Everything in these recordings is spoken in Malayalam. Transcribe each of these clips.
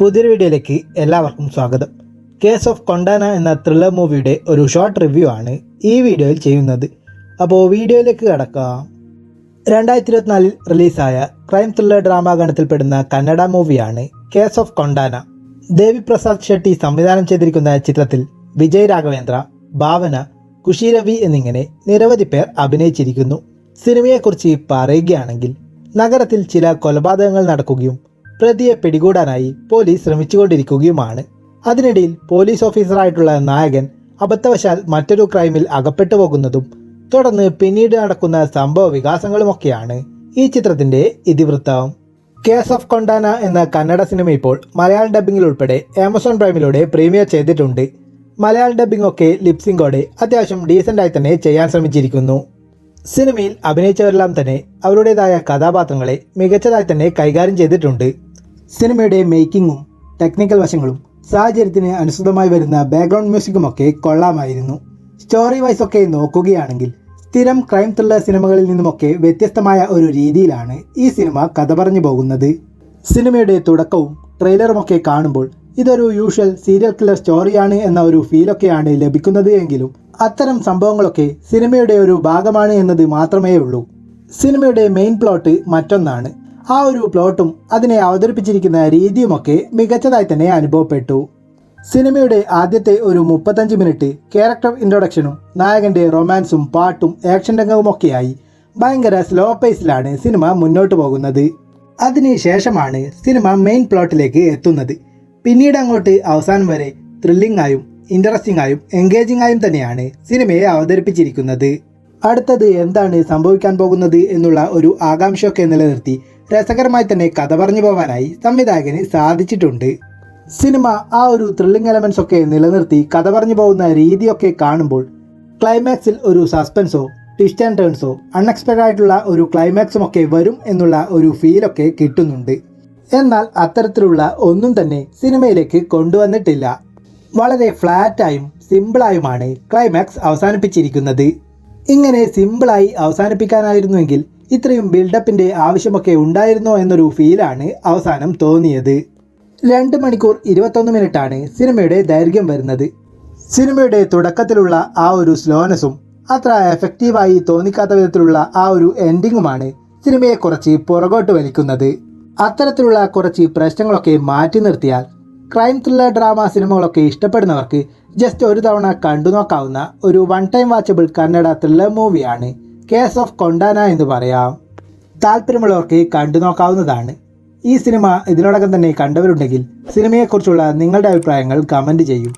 പുതിയൊരു വീഡിയോയിലേക്ക് എല്ലാവർക്കും സ്വാഗതം. കേസ് ഓഫ് കൊണ്ടാന എന്ന ത്രില്ലർ മൂവിയുടെ ഒരു ഷോർട്ട് റിവ്യൂ ആണ് ഈ വീഡിയോയിൽ ചെയ്യുന്നത്. അപ്പോൾ വീഡിയോയിലേക്ക് കടക്കാം. 2024 റിലീസായ ക്രൈം ത്രില്ലർ ഡ്രാമ ഗണത്തിൽപ്പെടുന്ന കന്നഡ മൂവിയാണ് കേസ് ഓഫ് കൊണ്ടാന. ദേവി പ്രസാദ് ഷെട്ടി സംവിധാനം ചെയ്തിരിക്കുന്ന ചിത്രത്തിൽ വിജയ് രാഘവേന്ദ്ര, ഭാവന, കുഷി രവി എന്നിങ്ങനെ നിരവധി പേർ അഭിനയിച്ചിരിക്കുന്നു. സിനിമയെക്കുറിച്ച് പറയുകയാണെങ്കിൽ നഗരത്തിൽ ചില കൊലപാതകങ്ങൾ നടക്കുകയും പ്രതിയെ പിടികൂടാനായി പോലീസ് ശ്രമിച്ചുകൊണ്ടിരിക്കുകയുമാണ്. അതിനിടയിൽ പോലീസ് ഓഫീസറായിട്ടുള്ള നായകൻ അബദ്ധവശാൽ മറ്റൊരു ക്രൈമിൽ അകപ്പെട്ടു പോകുന്നതും തുടർന്ന് പിന്നീട് നടക്കുന്ന സംഭവ വികാസങ്ങളുമൊക്കെയാണ് ഈ ചിത്രത്തിന്റെ ഇതിവൃത്തം. കേസ് ഓഫ് കൊണ്ടാന എന്ന കന്നഡ സിനിമ ഇപ്പോൾ മലയാളം ഡബ്ബിംഗിൽ ഉൾപ്പെടെ ആമസോൺ പ്രൈമിലൂടെ പ്രീമിയർ ചെയ്തിട്ടുണ്ട്. മലയാളം ഡബ്ബിംഗ് ഒക്കെ ലിപ്സിംഗോടെ അത്യാവശ്യം ഡീസൻ്റായി തന്നെ ചെയ്യാൻ ശ്രമിച്ചിരിക്കുന്നു. സിനിമയിൽ അഭിനയിച്ചവരെല്ലാം തന്നെ അവരുടേതായ കഥാപാത്രങ്ങളെ മികച്ചതായി തന്നെ കൈകാര്യം ചെയ്തിട്ടുണ്ട്. സിനിമയുടെ മേക്കിങ്ങും ടെക്നിക്കൽ വശങ്ങളും സാഹചര്യത്തിന് അനുസൃതമായി വരുന്ന ബാക്ക്ഗ്രൗണ്ട് മ്യൂസിക്കുമൊക്കെ കൊള്ളാമായിരുന്നു. സ്റ്റോറി വൈസ് ഒക്കെ നോക്കുകയാണെങ്കിൽ സ്ഥിരം ക്രൈം ത്രില്ലർ സിനിമകളിൽ നിന്നുമൊക്കെ വ്യത്യസ്തമായ ഒരു രീതിയിലാണ് ഈ സിനിമ കഥ പറഞ്ഞു പോകുന്നത്. സിനിമയുടെ തുടക്കവും ട്രെയിലറുമൊക്കെ കാണുമ്പോൾ ഇതൊരു യൂഷ്വൽ സീരിയൽ കില്ലർ സ്റ്റോറിയാണ് എന്ന ഒരു ഫീലൊക്കെയാണ് ലഭിക്കുന്നത്. എങ്കിലും അത്തരം സംഭവങ്ങളൊക്കെ സിനിമയുടെ ഒരു ഭാഗമാണ് എന്നത് മാത്രമേ ഉള്ളൂ. സിനിമയുടെ മെയിൻ പ്ലോട്ട് മറ്റൊന്നാണ്. ആ ഒരു പ്ലോട്ടും അതിനെ അവതരിപ്പിച്ചിരിക്കുന്ന രീതിയുമൊക്കെ മികച്ചതായി തന്നെ അനുഭവപ്പെട്ടു. സിനിമയുടെ ആദ്യത്തെ ഒരു 35 മിനിറ്റ് ക്യാരക്ടർ ഇൻട്രൊഡക്ഷനും നായകൻ്റെ റൊമാൻസും പാട്ടും ആക്ഷൻ രംഗവുമൊക്കെയായി ഭയങ്കര സ്ലോ പേസിലാണ് സിനിമ മുന്നോട്ട് പോകുന്നത്. അതിന് ശേഷമാണ് സിനിമ മെയിൻ പ്ലോട്ടിലേക്ക് എത്തുന്നത്. പിന്നീട് അങ്ങോട്ട് അവസാനം വരെ ത്രില്ലിംഗ് ആയും ഇൻട്രസ്റ്റിംഗ് ആയും എൻഗേജിംഗ് ആയും തന്നെയാണ് സിനിമയെ അവതരിപ്പിച്ചിരിക്കുന്നത്. അടുത്തത് എന്താണ് സംഭവിക്കാൻ പോകുന്നത് എന്നുള്ള ഒരു ആകാംക്ഷയൊക്കെ നിലനിർത്തി രസകരമായി തന്നെ കഥ പറഞ്ഞു പോകാനായി സംവിധായകന് സാധിച്ചിട്ടുണ്ട്. സിനിമ ആ ഒരു ത്രില്ലിംഗ് എലമെൻസ് ഒക്കെ നിലനിർത്തി കഥ പറഞ്ഞു പോകുന്ന രീതിയൊക്കെ കാണുമ്പോൾ ക്ലൈമാക്സിൽ ഒരു സസ്പെൻസോ ട്വിസ്റ്റ് ആൻഡ് ടേൺസോ അൺഎക്സ്പെക്റ്റഡ് ആയിട്ടുള്ള ഒരു ക്ലൈമാക്സും ഒക്കെ വരും എന്നുള്ള ഒരു ഫീലൊക്കെ കിട്ടുന്നുണ്ട്. എന്നാൽ അത്തരത്തിലുള്ള ഒന്നും തന്നെ സിനിമയിലേക്ക് കൊണ്ടുവന്നിട്ടില്ല. വളരെ ഫ്ലാറ്റായും സിമ്പിളായുമാണ് ക്ലൈമാക്സ് അവസാനിപ്പിച്ചിരിക്കുന്നത്. ഇങ്ങനെ സിമ്പിളായി അവസാനിപ്പിക്കാനായിരുന്നുവെങ്കിൽ ഇത്രയും ബിൽഡപ്പിൻ്റെ ആവശ്യമൊക്കെ ഉണ്ടായിരുന്നോ എന്നൊരു ഫീലാണ് അവസാനം തോന്നിയത്. 2 മണിക്കൂർ 21 മിനിറ്റാണ് സിനിമയുടെ ദൈർഘ്യം വരുന്നത്. സിനിമയുടെ തുടക്കത്തിലുള്ള ആ ഒരു സ്ലോനെസ്സും അത്ര എഫക്റ്റീവായി തോന്നിക്കാത്ത വിധത്തിലുള്ള ആ ഒരു എൻഡിങ്ങുമാണ് സിനിമയെ കുറച്ച് പുറകോട്ട് വലിക്കുന്നത്. അത്തരത്തിലുള്ള കുറച്ച് പ്രശ്നങ്ങളൊക്കെ മാറ്റി നിർത്തിയാൽ ക്രൈം ത്രില്ലർ ഡ്രാമ സിനിമകളൊക്കെ ഇഷ്ടപ്പെടുന്നവർക്ക് ജസ്റ്റ് ഒരു തവണ കണ്ടു നോക്കാവുന്ന ഒരു one time watchable Kannada thriller മൂവിയാണ് കേസ് ഓഫ് കൊണ്ടാന എന്ന് പറയാം. താല്പര്യമുള്ളവർക്ക് കണ്ടു നോക്കാവുന്നതാണ്. ഈ സിനിമ ഇതിനോടകം തന്നെ കണ്ടവരുണ്ടെങ്കിൽ സിനിമയെക്കുറിച്ചുള്ള നിങ്ങളുടെ അഭിപ്രായങ്ങൾ കമൻറ്റ് ചെയ്യൂ.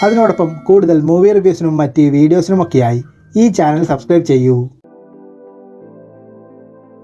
അതിനോടൊപ്പം കൂടുതൽ മൂവി റിവ്യൂസിനും മറ്റ് വീഡിയോസിനുമൊക്കെയായി ഈ ചാനൽ സബ്സ്ക്രൈബ് ചെയ്യൂ.